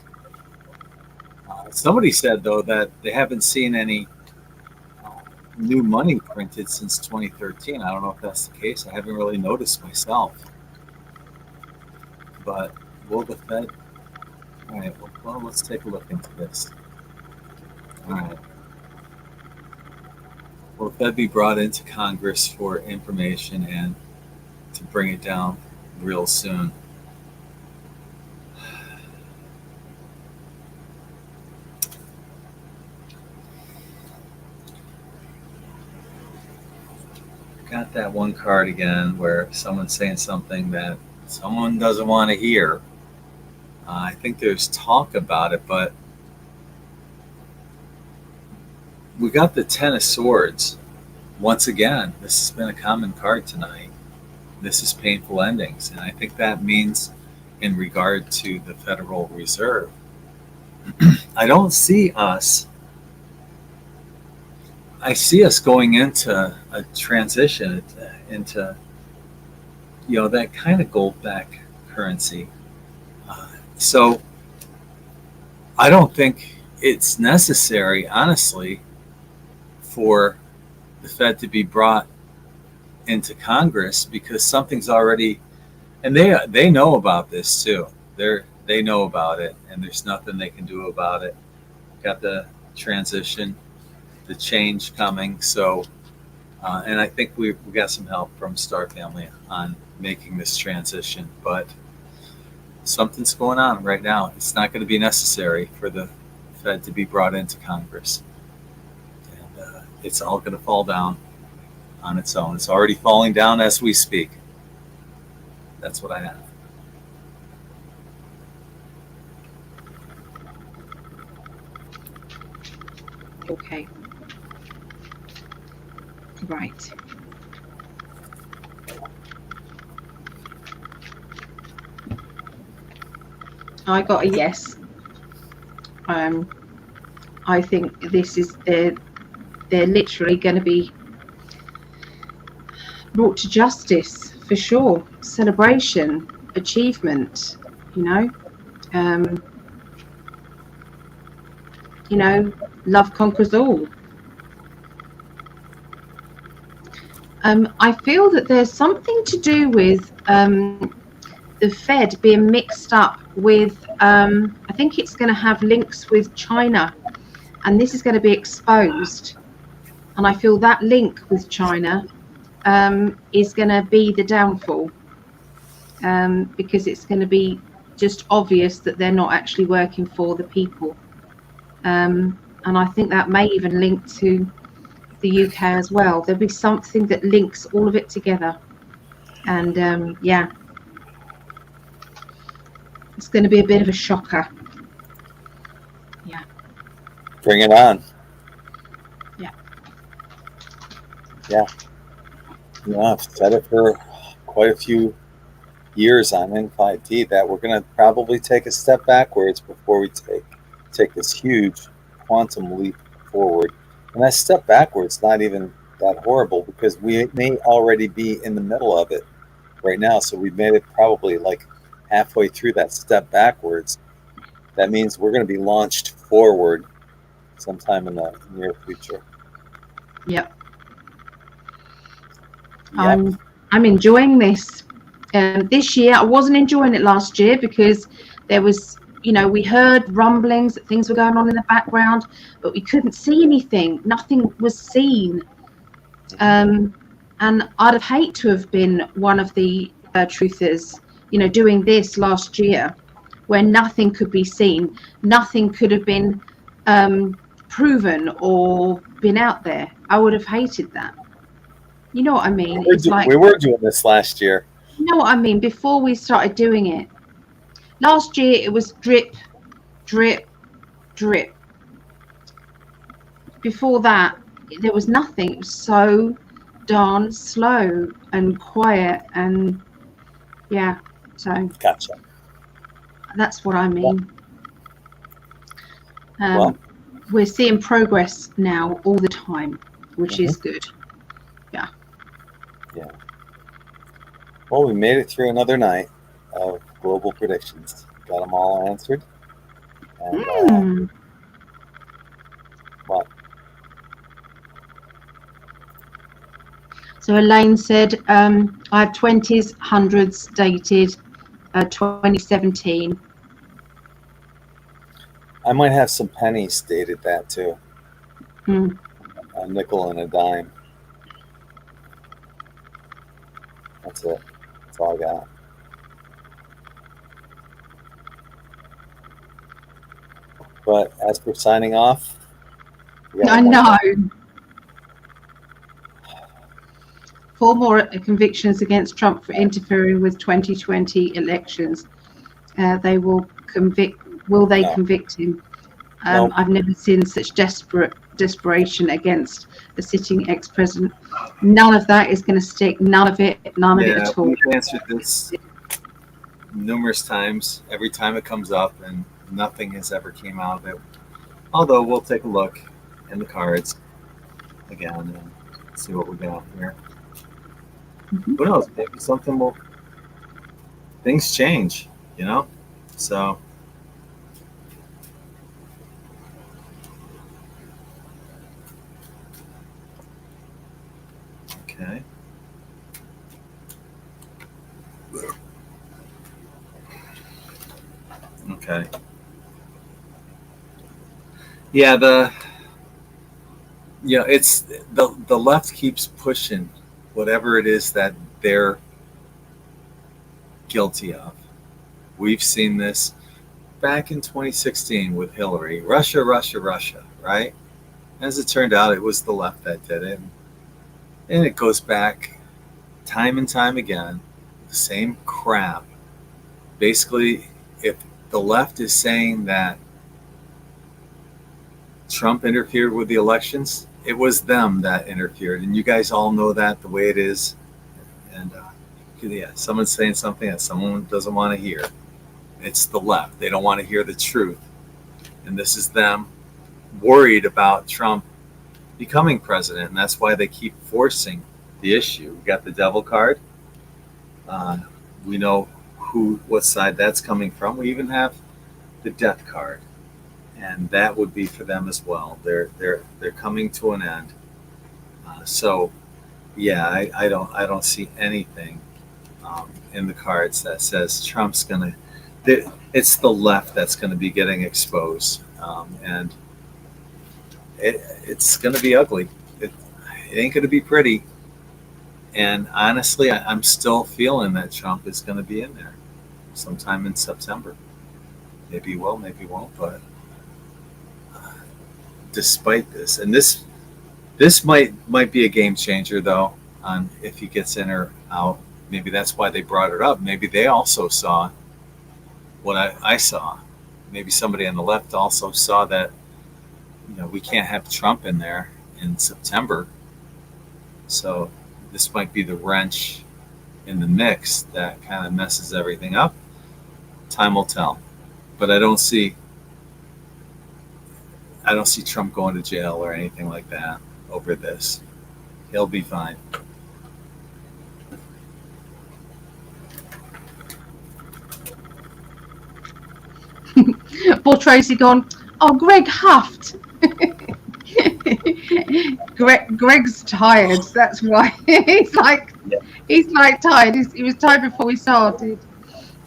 S1: somebody said though that they haven't seen any uh, new money printed since 2013. I don't know if that's the case. I haven't really noticed myself. But will the Fed? All right. Well, let's take a look into this. All right. Will the Fed be brought into Congress for information and to bring it down real soon? Got that one card again where someone's saying something that someone doesn't want to hear. I think there's talk about it, but we got the Ten of Swords. Once again, this has been a common card tonight. This is painful endings, and I think that means in regard to the Federal Reserve. I don't see us. I see us going into a transition into, that kind of gold-backed currency. So I don't think it's necessary, honestly, for the Fed to be brought into Congress because something's already, and they know about this too. They know about it, and there's nothing they can do about it. Got the transition, the change coming. So, and I think we got some help from Star Family on making this transition, but something's going on right now. It's not going to be necessary for the Fed to be brought into Congress, and it's all going to fall down on its own. It's already falling down as we speak. That's what I have.
S2: Okay. Right. I got a yes. I think this is they're literally going to be brought to justice for sure. Celebration, achievement, you know. Um, love conquers all. I feel that there's something to do with the Fed being mixed up with, I think it's going to have links with China, and this is going to be exposed. And I feel that link with China is going to be the downfall, because it's going to be just obvious that they're not actually working for the people. And I think that may even link to the UK as well. There'll be something that links all of it together. And yeah, it's going to be a bit of a shocker. Yeah.
S1: Bring it on.
S2: Yeah.
S1: Yeah. I've said it for quite a few years on IN5D that we're going to probably take a step backwards before we take this huge quantum leap forward. And that step backwards, not even that horrible, because we may already be in the middle of it right now. So we made it probably like halfway through that step backwards. That means we're going to be launched forward sometime in the near future.
S2: Yep.
S1: Yep.
S2: I'm enjoying this. This year, I wasn't enjoying it last year because there was, we heard rumblings that things were going on in the background, but we couldn't see anything. Nothing was seen. And I'd have hated to have been one of the truthers, doing this last year, where nothing could be seen, nothing could have been proven or been out there. I would have hated that. You know what I mean? It's like,
S1: We were doing this last year.
S2: you know what I mean? Before we started doing it, last year it was drip, drip, drip. Before that, there was nothing. It was so darn slow and quiet, and yeah. So
S1: Gotcha.
S2: that's what I mean.
S1: Well,
S2: we're seeing progress now all the time, which is good. Yeah.
S1: Yeah. Well, we made it through another night of global predictions. Got them all answered. And what?
S2: So Elaine said, I have 20s, 100s dated 2017.
S1: I might have some pennies dated that too. A nickel and a dime. That's it. That's all I got. But as for signing off,
S2: I know. 4 more convictions against Trump for interfering with 2020 elections. They will convict. Will they convict him?
S1: Nope.
S2: I've never seen such desperation against the sitting ex-president. None of that is going to stick. None of it. None of it at all.
S1: We've answered this numerous times. Every time it comes up, and nothing has ever came out of it. Although we'll take a look in the cards again and see what we got here. Who knows? Maybe something will. Things change, So. Okay. Okay. Yeah, it's the left keeps pushing whatever it is that they're guilty of. We've seen this back in 2016 with Hillary. Russia, right? As it turned out, it was the left that did it. And it goes back time and time again, the same crap. Basically, if the left is saying that Trump interfered with the elections, it was them that interfered. And you guys all know that the way it is. And someone's saying something that someone doesn't want to hear. It's the left. They don't want to hear the truth. And this is them worried about Trump becoming president. And that's why they keep forcing the issue. We got the devil card. We know what side that's coming from. We even have the death card. And that would be for them as well. They're coming to an end. I don't see anything in the cards that says Trump's gonna. It's the left that's going to be getting exposed, and it's going to be ugly. It ain't going to be pretty. And honestly, I'm still feeling that Trump is going to be in there sometime in September. Maybe he will, maybe he won't, but. Despite this, and this might be a game changer though, on if he gets in or out. Maybe that's why they brought it up. Maybe they also saw what I saw. Maybe somebody on the left also saw that we can't have Trump in there in September. So this might be the wrench in the mix that kind of messes everything up. Time will tell, but I don't see Trump going to jail or anything like that over this. He'll be fine.
S2: Poor Tracy gone, oh, Greg huffed. Greg's tired. That's why he's like tired. He was tired before we started.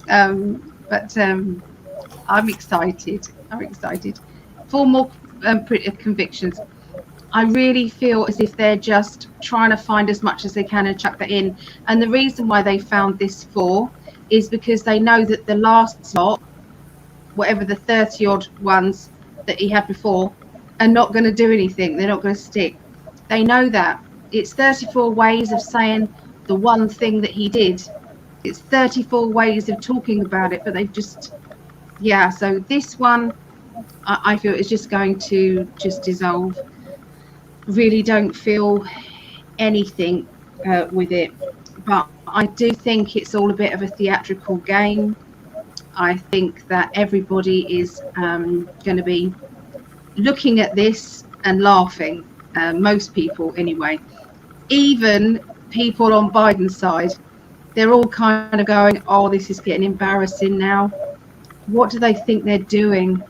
S2: But I'm excited. I'm excited. 4 more convictions. I really feel as if they're just trying to find as much as they can and chuck that in. And the reason why they found this 4 is because they know that the last lot, whatever the 30 odd ones that he had before, are not going to do anything. They're not going to stick. They know that. It's 34 ways of saying the one thing that he did. It's 34 ways of talking about it, but they've just, yeah. So this one, I feel is just going to just dissolve. Really don't feel anything with it, but I do think it's all a bit of a theatrical game. I think that everybody is going to be looking at this and laughing. Most people, anyway. Even people on Biden's side, they're all kind of going, "Oh, this is getting embarrassing now. What do they think they're doing?"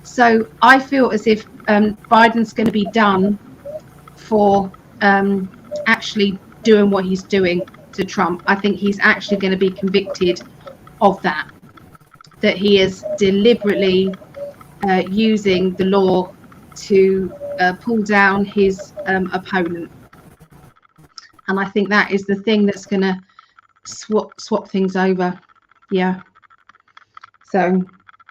S2: So I feel as if Biden's going to be done for actually doing what he's doing to Trump. I think he's actually going to be convicted of that he is deliberately using the law to pull down his opponent. And I think that is the thing that's going to swap things over. Yeah. So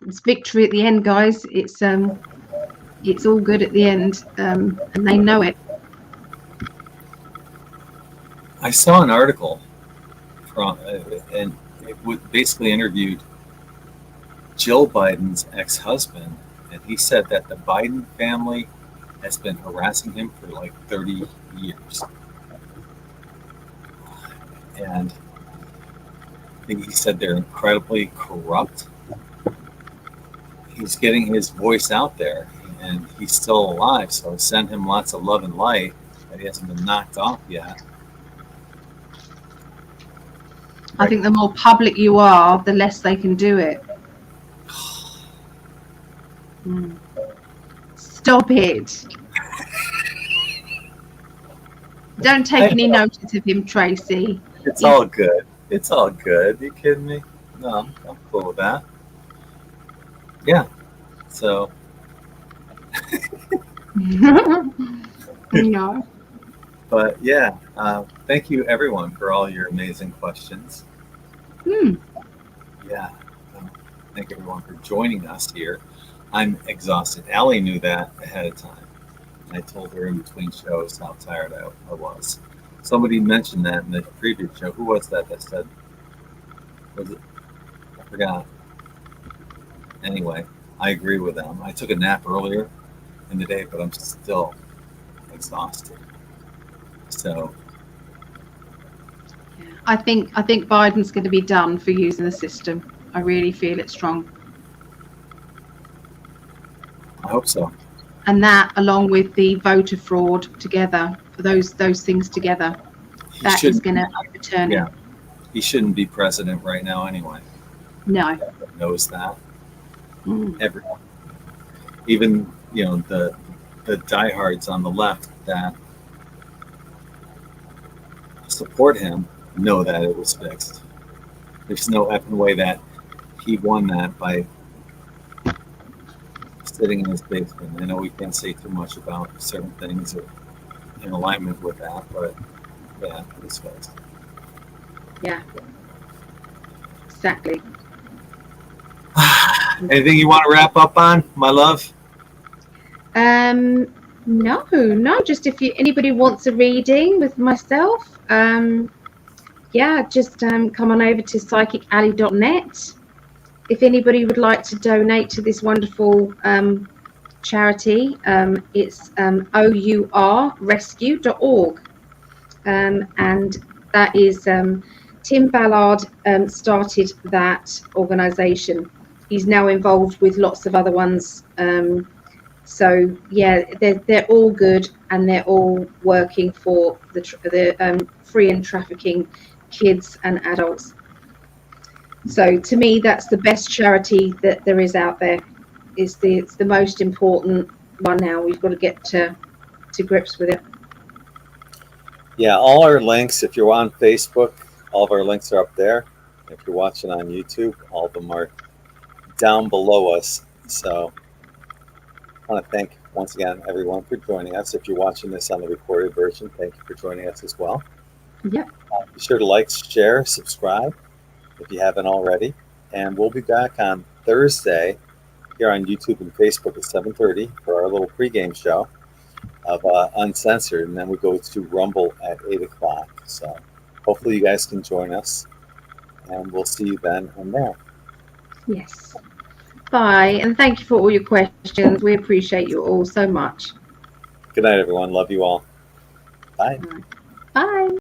S2: it's victory at the end, guys. It's all good at the end, and they know it.
S1: I saw an article from, and it basically interviewed Jill Biden's ex-husband, and he said that the Biden family has been harassing him for like 30 years. And he said they're incredibly corrupt. He's getting his voice out there, and he's still alive, so send him lots of love and light that he hasn't been knocked off yet.
S2: I think the more public you are, the less they can do it. Stop it. Don't take any notice of him, Tracy.
S1: It's all good. It's all good. You kidding me? No, I'm cool with that. Yeah. So.
S2: No.
S1: But yeah, thank you everyone for all your amazing questions. Yeah. Thank everyone for joining us here. I'm exhausted. Allie knew that ahead of time. I told her in between shows how tired I was. Somebody mentioned that in the previous show. Who was that said? Was it? I forgot. Anyway, I agree with them. I took a nap earlier in the day, but I'm still exhausted. So
S2: I think Biden's going to be done for using the system. I really feel it strong.
S1: I hope so.
S2: And that, along with the voter fraud together, those things together, that is going to overturn him.
S1: He shouldn't be president right now anyway.
S2: No.
S1: Everyone knows that. Everyone. Even, the diehards on the left that support him know that it was fixed. There's no effing way that he won that by sitting in his basement. I know we can't say too much about certain things or in alignment with that, but yeah, it was fixed.
S2: Yeah. Exactly.
S1: Anything you want to wrap up on, my love?
S2: No. Just if anybody wants a reading with myself, just come on over to psychically.net. If anybody would like to donate to this wonderful charity, it's OURrescue.org, and that is Tim Ballard started that organisation. He's now involved with lots of other ones So yeah, they're all good, and they're all working for the free and trafficking kids and adults. So to me, that's the best charity that there is out there. It's the most important one now. We've got to get to grips with it.
S1: Yeah, all our links, if you're on Facebook, all of our links are up there. If you're watching on YouTube, all of them are down below us. So I want to thank once again everyone for joining us. If you're watching this on the recorded version, thank you for joining us as well.
S2: Yep.
S1: Be sure to like, share, subscribe if you haven't already. And we'll be back on Thursday here on YouTube and Facebook at 7:30 for our little pregame show of Uncensored. And then we go to Rumble at 8 o'clock. So hopefully you guys can join us. And we'll see you then and there.
S2: Yes. Bye. And thank you for all your questions. We appreciate you all so much.
S1: Good night, everyone. Love you all. Bye.
S2: Bye.